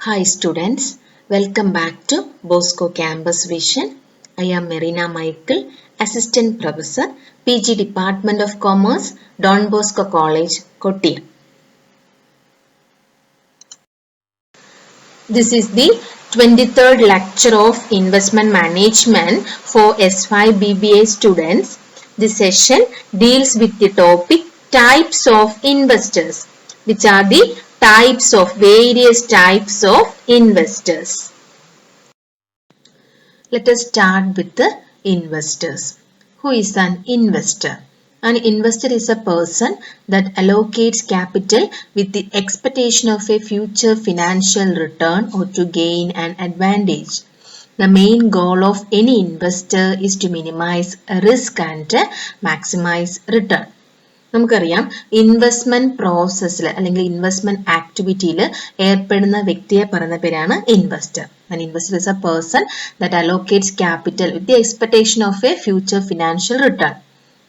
Hi students, welcome back to Bosco Campus Vision. I am Marina Michael, Assistant Professor, PG Department of Commerce, Don Bosco College, Kottayam. This is the 23rd lecture of Investment Management for S5 BBA students. This session deals with the topic types of investors, which are the various types of investors. Let us start with the investors. Who is an investor? An investor is a person that allocates capital with the expectation of a future financial return or to gain an advantage. The main goal of any investor is to minimize risk and maximize return. നമുക്കറിയാം investment പ്രോസസ്സിൽ അല്ലെങ്കിൽ investment ആക്ടിവിറ്റിയിൽ ഏർപ്പെടുന്ന വ്യക്തിയെ പറയുന്ന പേരാണ് investor. An investor is a person that allocates capital with the expectation of a future financial return.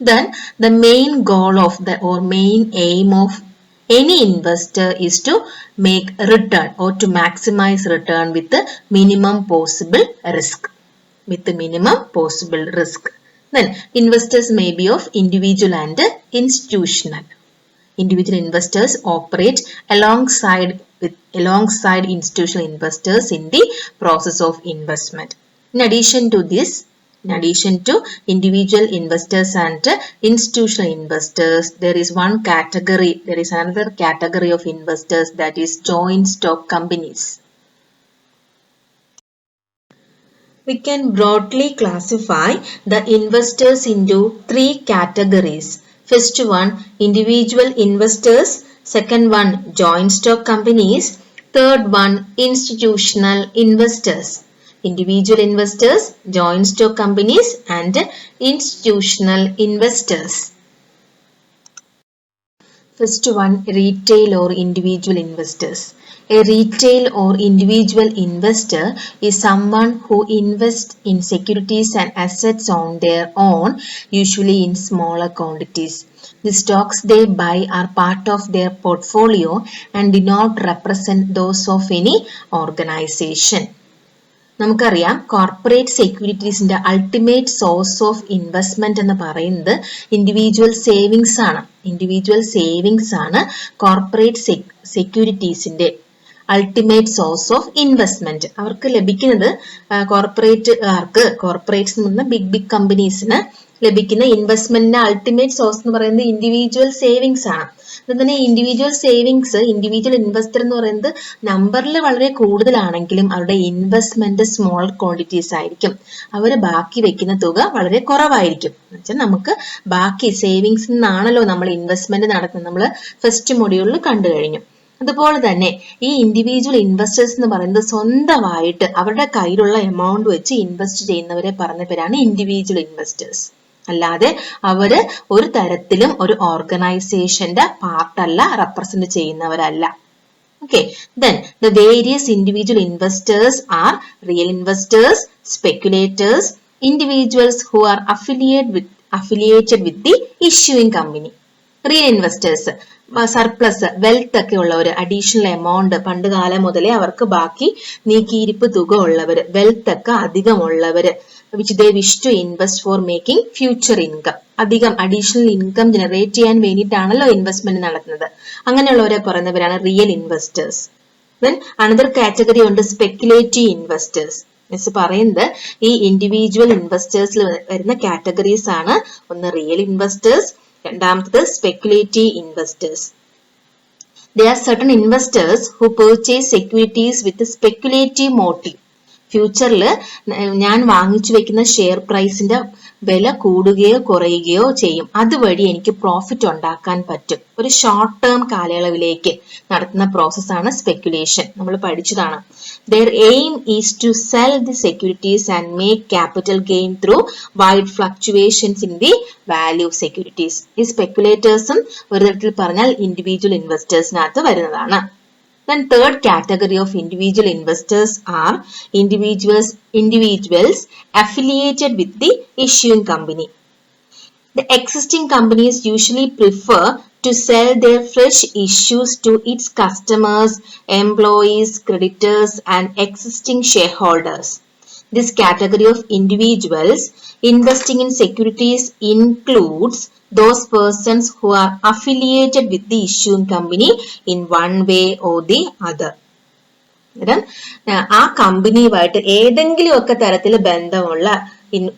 Then the main goal of main aim of any investor is to make return or to maximize return with the minimum possible risk. Then investors may be of individual and institutional. Individual investors operate alongside institutional investors in the process of investment. In addition to individual investors and institutional investors, there is another category of investors, that is joint stock companies. We can broadly classify the investors into three categories. First one, individual investors. Second one, joint stock companies. Third one, institutional investors. Individual investors, joint stock companies, and institutional investors. First one, retail or individual investors. A retail or individual investor is someone who invests in securities and assets on their own, usually in smaller quantities. The stocks they buy are part of their portfolio and do not represent those of any organization. നമുക്കറിയാം corporate സെക്യൂരിറ്റീസിന്റെ ultimate source of investment എന്ന് പറയുന്നത് individual savings ആണ് corporate സെക്യൂരിറ്റീസിന്റെ ultimate source of investment. അവർക്ക് ലഭിക്കുന്നത് corporates എന്ന് പറഞ്ഞ ബിഗ് കമ്പനീസിന് ലഭിക്കുന്ന ഇൻവെസ്റ്റ്മെന്റിന്റെ അൾട്ടിമേറ്റ് സോഴ്സ് എന്ന് പറയുന്നത് ഇൻഡിവിജ്വൽ സേവിങ്സ് ആണ്. അതുതന്നെ ഇൻഡിവിജ്വൽ ഇൻവെസ്റ്റർ എന്ന് പറയുന്നത് നമ്പറിൽ വളരെ കൂടുതലാണെങ്കിലും അവരുടെ ഇൻവെസ്റ്റ്മെന്റ് സ്മോൾ ക്വാണ്ടിറ്റീസ് ആയിരിക്കും. അവർ ബാക്കി വെക്കുന്ന തുക വളരെ കുറവായിരിക്കും. എന്നുവെച്ചാൽ നമുക്ക് ബാക്കി സേവിങ്സ് നിന്നാണല്ലോ നമ്മൾ ഇൻവെസ്റ്റ്മെന്റ് നടത്തുന്നത്. നമ്മൾ ഫസ്റ്റ് മൊഡ്യൂളിൽ കണ്ടു കഴിഞ്ഞു. അതുപോലെ തന്നെ ഈ ഇൻഡിവിജ്വൽ ഇൻവെസ്റ്റേഴ്സ് എന്ന് പറയുന്നത് സ്വന്തമായിട്ട് അവരുടെ കയ്യിലുള്ള എമൗണ്ട് വെച്ച് ഇൻവെസ്റ്റ് ചെയ്യുന്നവരെ പറഞ്ഞ പേരാണ് ഇൻഡിവിജ്വൽ ഇൻവെസ്റ്റേഴ്സ്. അല്ലാതെ അവര് ഒരു തരത്തിലും ഒരു ഓർഗനൈസേഷന്റെ പാർട്ടല്ല, represent ചെയ്യുന്നവരല്ല. Okay, then the various individual investors are real investors, speculators, individuals who are affiliated with the issuing company. Real investors, surplus wealth ഒക്കെ ഉള്ളവർ, അഡീഷണൽ എമൗണ്ട് പണ്ട് കാലം മുതലേ അവർക്ക് ബാക്കി നീക്കിയിരിപ്പ് തുക ഉള്ളവര്, വെൽത്ത് ഒക്കെ അധികമുള്ളവര്, which they wish to invest for making future income. അധികം അഡീഷണൽ ഇൻകം ജനറേറ്റ് ചെയ്യാൻ വേണ്ടിയിട്ടാണല്ലോ ഇൻവെസ്റ്റ്മെന്റ് നടത്തുന്നത്. അങ്ങനെയുള്ളവരെ പറയുന്നവരാണ് real investors. Then another category ഉണ്ട് സ്പെക്കുലേറ്റീവ് ഇൻവെസ്റ്റേഴ്സ്. മിസ് പറയുന്നത് ഈ ഇൻഡിവിജ്വൽ ഇൻവെസ്റ്റേഴ്സിൽ വരുന്ന കാറ്റഗറീസ് ആണ്. ഒന്ന് റിയൽ ഇൻവെസ്റ്റേഴ്സ്, രണ്ടാമത്തത് speculative investors. There are certain investors who purchase securities with a speculative motive. ഫ്യൂച്ചറിൽ ഞാൻ വാങ്ങിച്ചു വെക്കുന്ന ഷെയർ പ്രൈസിന്റെ വില കൂടുകയോ കുറയുകയോ ചെയ്യും. അതുവഴി എനിക്ക് പ്രോഫിറ്റ് ഉണ്ടാക്കാൻ പറ്റും. ഒരു ഷോർട്ട് ടേം കാലയളവിലേക്ക് നടത്തുന്ന പ്രോസസ്സാണ് സ്പെക്കുലേഷൻ. നമ്മൾ പഠിച്ചതാണ്. Their aim is to sell the securities and make capital gain through wide fluctuations in the value of securities. ഈ സ്പെക്കുലേറ്റേഴ്സും ഒരു തരത്തിൽ പറഞ്ഞാൽ ഇൻഡിവിജ്വൽ ഇൻവെസ്റ്റേഴ്സിനകത്ത് വരുന്നതാണ്. Then third category of individual investors are individuals affiliated with the issuing company. The existing companies usually prefer to sell their fresh issues to its customers, employees, creditors, and existing shareholders. This category of individuals investing in securities includes those persons who are affiliated with the issuing company in one way or the other. ആ കമ്പനിയുമായിട്ട് ഏതെങ്കിലും ഒക്കെ തരത്തിൽ ബന്ധമുള്ള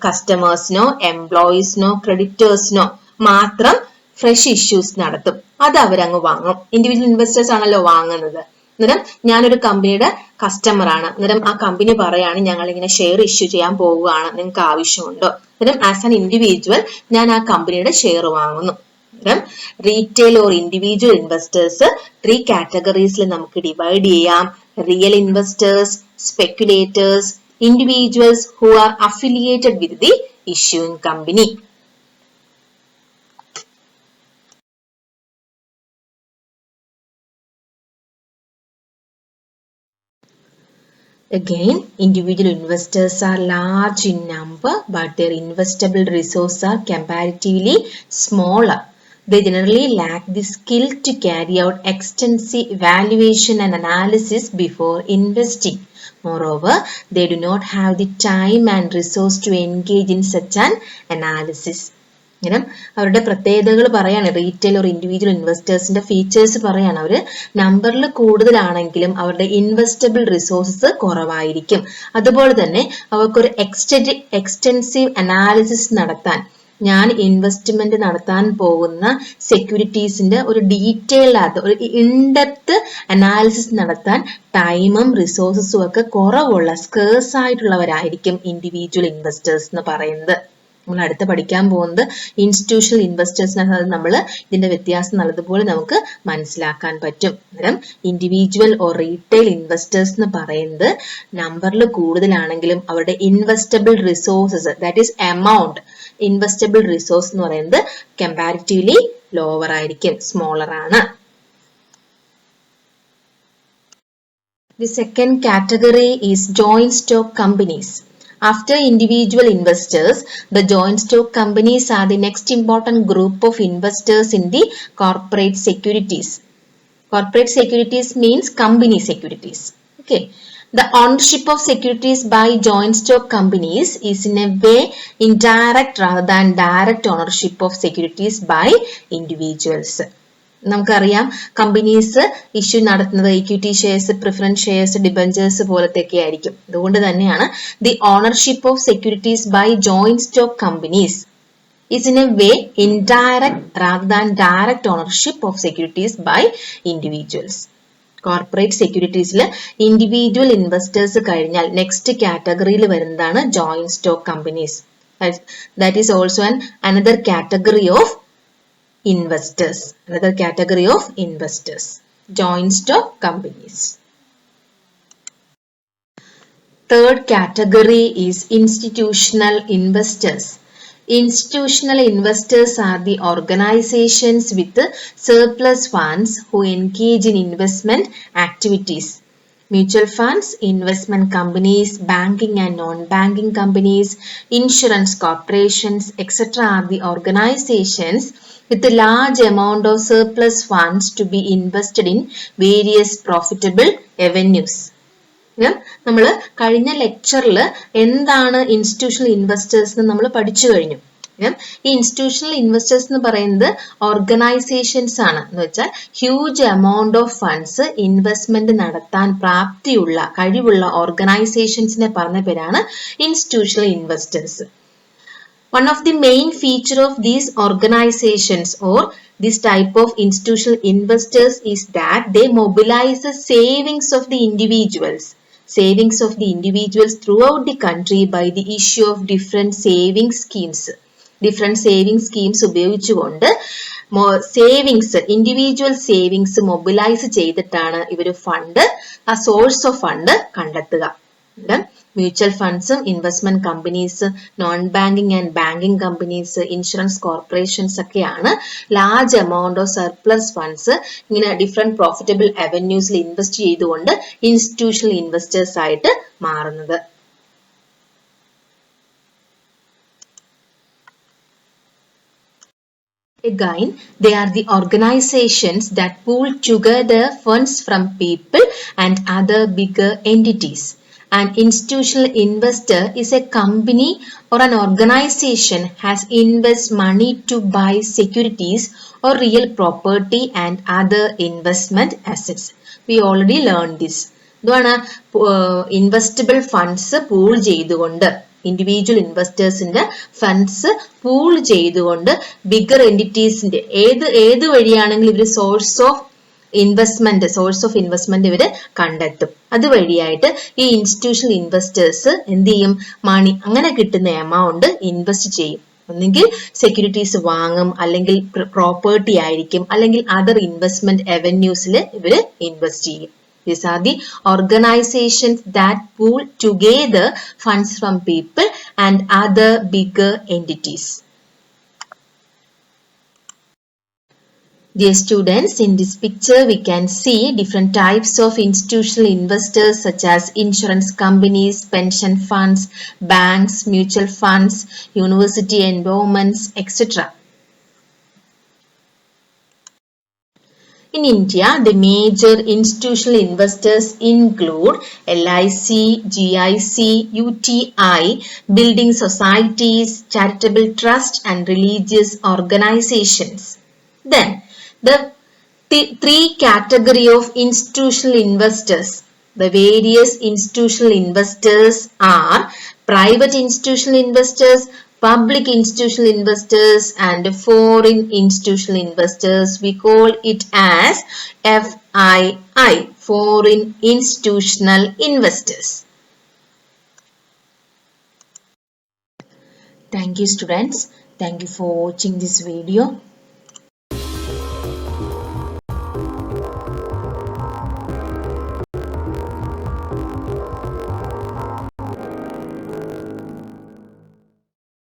കസ്റ്റമേഴ്സിനോ എംപ്ലോയീസിനോ ക്രെഡിറ്റേഴ്സിനോ മാത്രം fresh issues നടത്തും. അത് അവരങ്ങ് വാങ്ങും. ഇൻഡിവിജ്വൽ ഇൻവെസ്റ്റേഴ്സ് ആണല്ലോ വാങ്ങുന്നത്. അന്നേരം ഞാനൊരു കമ്പനിയുടെ കസ്റ്റമർ ആണ്. അന്നേരം ആ കമ്പനി പറയാണ് ഞങ്ങൾ ഇങ്ങനെ ഷെയർ ഇഷ്യൂ ചെയ്യാൻ പോവുകയാണ്, നിങ്ങൾക്ക് ആവശ്യമുണ്ടോ? അന്നേരം ആസ് ആൻ ഇൻഡിവിജ്വൽ ഞാൻ ആ കമ്പനിയുടെ ഷെയർ വാങ്ങുന്നു. റീറ്റെയിൽ ഓർ ഇൻഡിവിജ്വൽ ഇൻവെസ്റ്റേഴ്സ് 3 കാറ്റഗറീസിൽ നമുക്ക് ഡിവൈഡ് ചെയ്യാം. Real investors, speculators, individuals who are affiliated with the issuing company. Again, individual investors are large in number, but their investable resources are comparatively smaller. They generally lack the skill to carry out extensive evaluation and analysis before investing. Moreover, they do not have the time and resource to engage in such an analysis. അവരുടെ പ്രത്യേകതകൾ പറയാണ്. Retail or individual ഇൻവെസ്റ്റേഴ്സിന്റെ features പറയാണ്. അവർ നമ്പറിൽ കൂടുതലാണെങ്കിലും അവരുടെ investable resources കുറവായിരിക്കും. അതുപോലെ തന്നെ അവർക്കൊരു എക്സ്റ്റെൻസീവ് അനാലിസിസ് നടത്താൻ, ഞാൻ ഇൻവെസ്റ്റ്മെന്റ് നടത്താൻ പോകുന്ന സെക്യൂരിറ്റീസിന്റെ ഒരു ഡീറ്റെയിൽഡ് ഒരു ഇൻഡെപ്ത് അനാലിസിസ് നടത്താൻ ടൈമും റിസോഴ്സസും ഒക്കെ കുറവുള്ള സ്കേഴ്സ് ആയിട്ടുള്ളവരായിരിക്കും ഇൻഡിവിജ്വൽ ഇൻവെസ്റ്റേഴ്സ് എന്ന് പറയുന്നത്. നമ്മൾ അടുത്ത് പഠിക്കാൻ പോകുന്നത് ഇൻസ്റ്റിറ്റ്യൂഷണൽ ഇൻവെസ്റ്റേഴ്സിനാണ്. അത് നമ്മൾ ഇതിന്റെ വ്യത്യാസം നല്ലതുപോലെ നമുക്ക് മനസ്സിലാക്കാൻ പറ്റും. അന്നേരം ഇൻഡിവിജ്വൽ ഓർ റീറ്റെയിൽ ഇൻവെസ്റ്റേഴ്സ് എന്ന് പറയുന്നത് നമ്പറിൽ കൂടുതലാണെങ്കിലും അവരുടെ investable resources, that is amount, investable resource എന്ന് പറയുന്നത് കമ്പാരിറ്റീവ്ലി ലോവർ ആയിരിക്കും, സ്മോളർ ആണ്. The second category is joint stock companies. After individual investors, the joint stock companies are the next important group of investors in the corporate securities. Corporate securities means company securities. Okay. The ownership of securities by joint stock companies is in a way indirect rather than direct ownership of securities by individuals. നമുക്കറിയാം companies issue നടത്തുന്നത് equity shares, preference shares, debentures പോലത്തെയൊക്കെ ആയിരിക്കും. അതുകൊണ്ട് തന്നെയാണ് the ownership of securities by joint stock companies is in a way indirect rather than direct ownership of securities by individuals. Corporate സെക്യൂരിറ്റീസിൽ individual investors കഴിഞ്ഞാൽ next കാറ്റഗറിയിൽ വരുന്നതാണ് joint stock companies. That is also another category of investors, joint stock companies. Third category is institutional investors. Institutional investors are the organizations with surplus funds who engage in investment activities. Mutual funds, investment companies, banking and non-banking companies, insurance corporations, etc. are the organizations with a large amount of surplus funds to be invested in various profitable avenues. നമ്മൾ കഴിഞ്ഞ ലെക്ചറിൽ എന്താണ് institutional investors എന്ന് നമ്മൾ പഠിച്ചു കഴിഞ്ഞു. ഈ institutional investors എന്ന് പറയുന്നത് ഓർഗനൈസേഷൻസ് ആണ്. എന്ന് വെച്ചാൽ huge amount of funds investment നടത്താൻ പ്രാപ്തിയുള്ള കഴിവുള്ള ഓർഗനൈസേഷൻസിനെ പറഞ്ഞ പേരാണ് institutional investors. One of the main feature of these organizations or this type of institutional investors is that they mobilize the savings of the individuals throughout the country by the issue of different saving schemes. ഉപയോഗിച്ചുകൊണ്ട് individual savings mobilise ചെയ്തിട്ടാണ് ഇവർ fund, ആ source of fund കണ്ടെത്തുക. Mutual ഫണ്ട്സും investment companies, non banking and banking companies, insurance corporations ഒക്കെയാണ് large amount of surplus funds ഇങ്ങനെ different profitable അവന്യൂസിൽ invest ചെയ്തുകൊണ്ട് ഇൻസ്റ്റിറ്റ്യൂഷണൽ ഇൻവെസ്റ്റേഴ്സ് ആയിട്ട് മാറുന്നത്. Again, they are the organizations that pool together funds from people and other bigger entities. An institutional investor is a company or an organization has invest money to buy securities or real property and other investment assets. We already learned this. ഇതാണ് investable funds pool ചെയ്തുകൊണ്ട് individual ഇൻവെസ്റ്റേഴ്സിന്റെ funds pool ചെയ്തുകൊണ്ട് bigger എൻറ്റിറ്റീസിന്റെ ഏത് വഴിയാണെങ്കിലും ഇവർ source of investment ഇവര് കണ്ടെത്തും. അതുവഴിയായിട്ട് ഈ institutional investors എന്ത് ചെയ്യും? മണി അങ്ങനെ കിട്ടുന്ന എമൗണ്ട് ഇൻവെസ്റ്റ് ചെയ്യും. ഒന്നുകിൽ സെക്യൂരിറ്റീസ് വാങ്ങും, അല്ലെങ്കിൽ പ്രോപ്പർട്ടി ആയിരിക്കും, അല്ലെങ്കിൽ അതർ ഇൻവെസ്റ്റ്മെന്റ് അവന്യൂസിൽ ഇവര് ഇൻവെസ്റ്റ് ചെയ്യും. These are the organizations that pool together funds from people and other bigger entities. Dear students, in this picture we can see different types of institutional investors such as insurance companies, pension funds, banks, mutual funds, university endowments, etc. In India, the major institutional investors include LIC, GIC, UTI, building societies, charitable trusts and religious organizations. Then, the three category of institutional investors. The various institutional investors are private institutional investors, public institutional investors and foreign institutional investors. We call it as FII, foreign institutional investors. Thank you students. Thank you for watching this video.